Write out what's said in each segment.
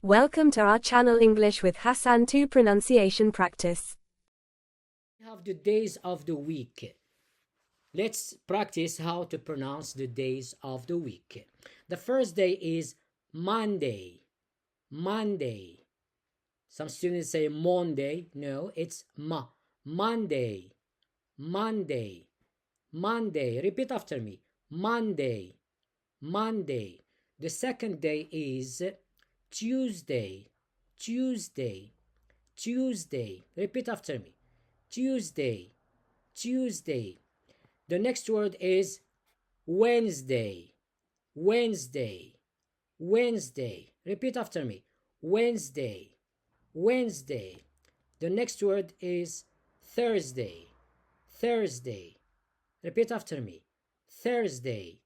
Welcome to our channel English with Hassane 2 pronunciation practice. We have the days of the week. Let's practice how to pronounce the days of the week. The first day is Monday. Monday. Some students say Monday. No, it's Monday. Monday. Monday. Repeat after me. Monday. Monday. The second day is Tuesday. Tuesday. Tuesday. Repeat after me. Tuesday. Tuesday. The next word is Wednesday. Wednesday. Wednesday. Repeat after me. Wednesday. Wednesday. The next word is Thursday. Thursday. Repeat after me. Thursday.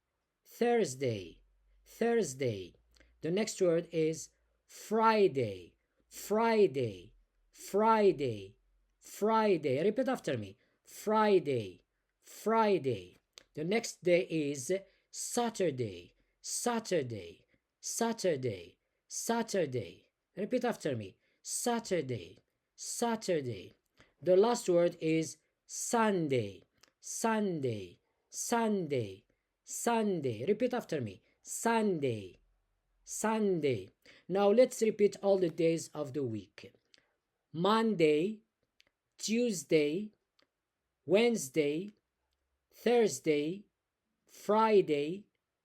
Thursday. Thursday. The next word is Friday. Friday. Friday. Friday. Repeat after me. Friday. Friday. The next day is Saturday. Saturday. Saturday. Saturday. Repeat after me. Saturday. Saturday. The last word is Sunday. Sunday. Sunday. Sunday. Repeat after me. Sunday. Sunday. Now let's repeat all the days of the week. Monday, Tuesday, Wednesday, Thursday, Friday,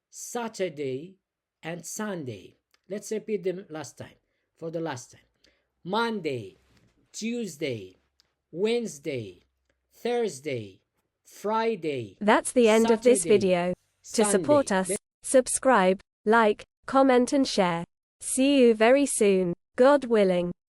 Saturday, and Sunday. Let's repeat them last time. For the last time. Monday, Tuesday, Wednesday, Thursday, Friday. That's the end of this Saturday, video. To support Sunday. us, subscribe, like, comment and share. See you very soon, God willing.